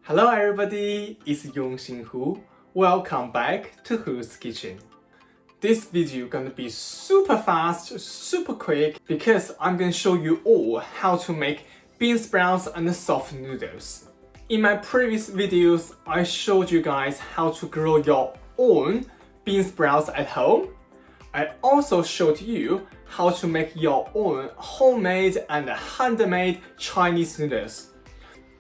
Hello everybody, it's Yongxin Hu. Welcome back to Hu's Kitchen. This video gonna be super fast, super quick because I'm gonna show you all how to make bean sprouts and soft noodles. In my previous videos, I showed you guys how to grow your own bean sprouts at home. I also showed you how to make your own homemade and handmade Chinese noodles.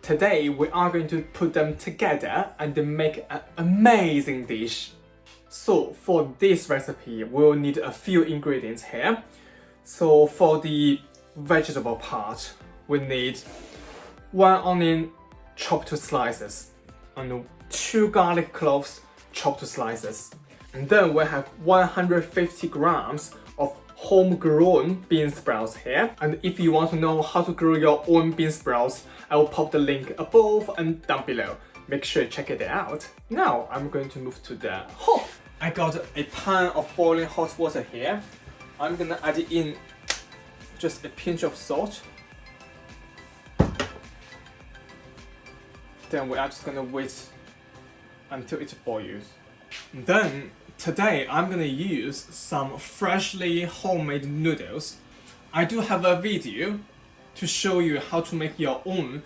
Today we are going to put them together and make an amazing dish. So for this recipe, we'll need a few ingredients here. So for the vegetable part, we need 1 onion chopped to slices and 2 garlic cloves chopped to slices. And then we have 150 grams of homegrown bean sprouts here. And if you want to know how to grow your own bean sprouts, I will pop the link above and down below. Make sure you check it out. Now I'm going to move to the hot. I got a pan of boiling hot water here. I'm gonna add in just a pinch of salt. Then we are just gonna wait until it boils. Then today I'm gonna use some freshly homemade noodles. I do have a video to show you how to make your own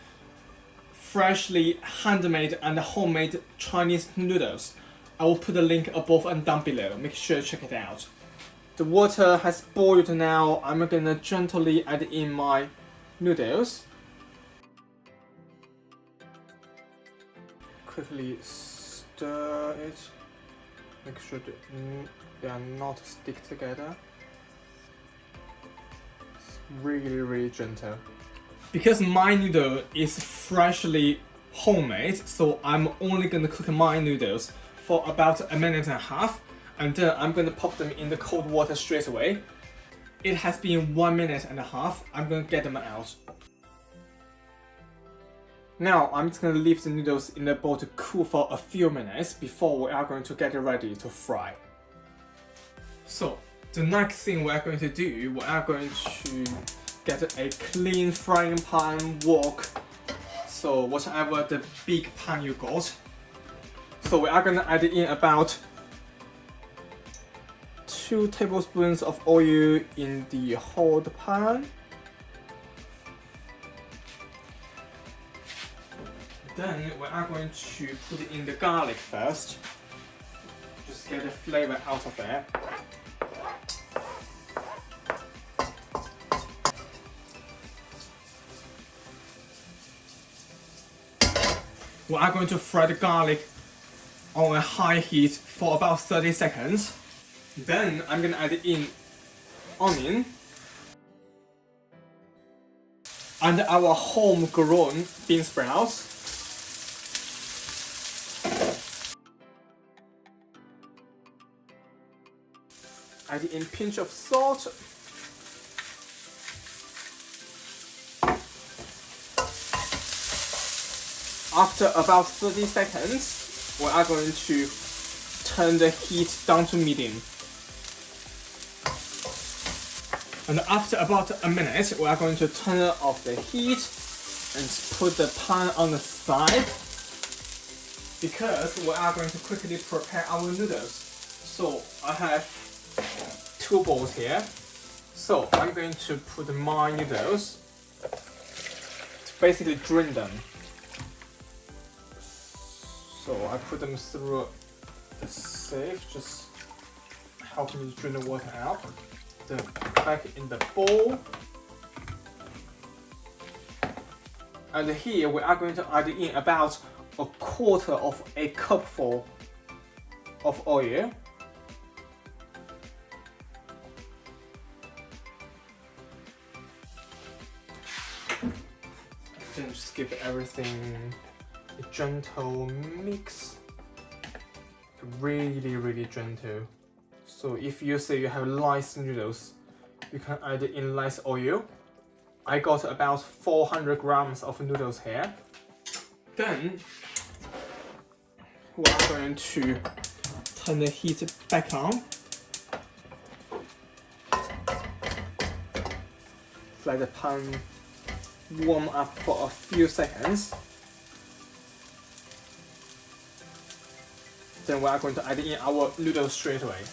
freshly handmade and homemade Chinese noodles. I will put the link above and down below. Make sure you check it out. The water has boiled now. I'm gonna gently add in my noodles. Quickly stir it. Make sure that they are not stick together. It's really gentle. Because my noodle is freshly homemade, so I'm only gonna cook my noodles for about 1.5 minutes, and then I'm gonna pop them in the cold water straight away. It has been 1.5 minutes. I'm gonna get them out. Now I'm just going to leave the noodles in the bowl to cool for a few minutes before we are going to get it ready to fry. So the next thing we are going to do, we are going to get a clean frying pan wok. So whatever the big pan you got. So we are going to add in about 2 tablespoons of oil in the hot pan. Then we are going to put in the garlic first. Just get the flavor out of there. We are going to fry the garlic on a high heat for about 30 seconds. Then I'm going to add in onion and our homegrown bean sprouts. Add in a pinch of salt. After about 30 seconds, we are going to turn the heat down to medium. And after about 1 minute, we are going to turn off the heat and put the pan on the side because we are going to quickly prepare our noodles. So I have 2 bowls here. So I'm going to put my noodles to basically drain them. So I put them through the sieve, just help me drain the water out. Then back in the bowl. And here we are going to add in about 1/4 cupful of oil. Then just give everything a gentle mix. Really gentle. So if you say you have light noodles, you can add in light oil. I got about 400 grams of noodles here. Then we are going to turn the heat back on. Let the pan warm up for a few seconds. Then we are going to add in our noodles straight away.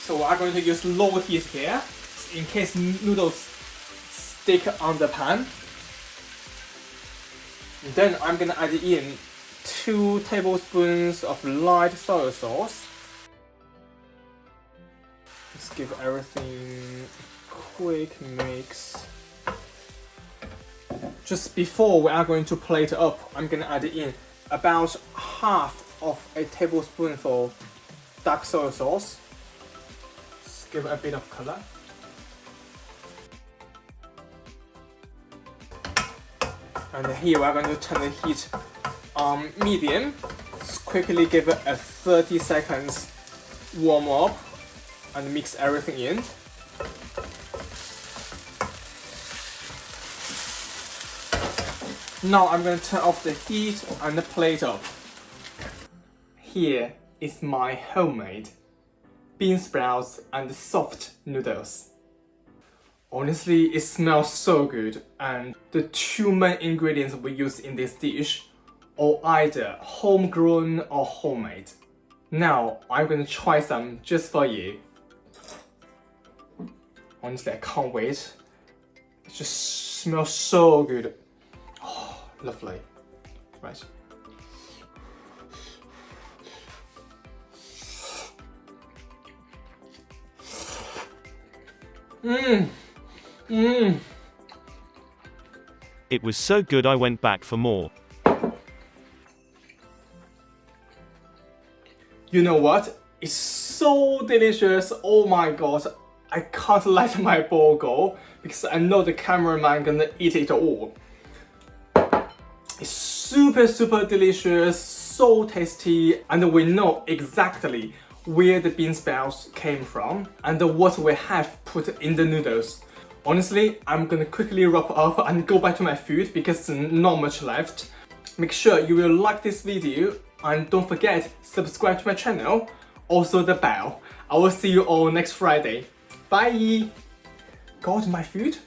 So we are going to use low heat here, in case noodles stick on the pan. Then I'm gonna add in 2 tablespoons of light soy sauce. Let's give everything a quick mix. Just before we are going to plate up, I'm gonna add in about half of a tablespoonful dark soy sauce. Just give it a bit of color. And here we are going to turn the heat on medium. Just quickly give it a 30 seconds warm up and mix everything in. Now I'm going to turn off the heat and plate up. Here is my homemade Beansprouts and soft noodles. Honestly, it smells so good, and the 2 main ingredients we use in this dish are either homegrown or homemade. Now, I'm gonna try some just for you. Honestly, I can't wait. It just smells so good. Oh, lovely. Right. It was so good I went back for more. You know what? It's so delicious. Oh my god. I can't let my bowl go because I know the cameraman gonna eat it all. It's super delicious, so tasty, and we know exactly where the bean sprouts came from and what we have put in the noodles. Honestly, I'm gonna quickly wrap up and go back to my food because there's not much left. Make sure you will like this video and don't forget subscribe to my channel, also the bell. I will see you all next Friday. Bye! Got my food?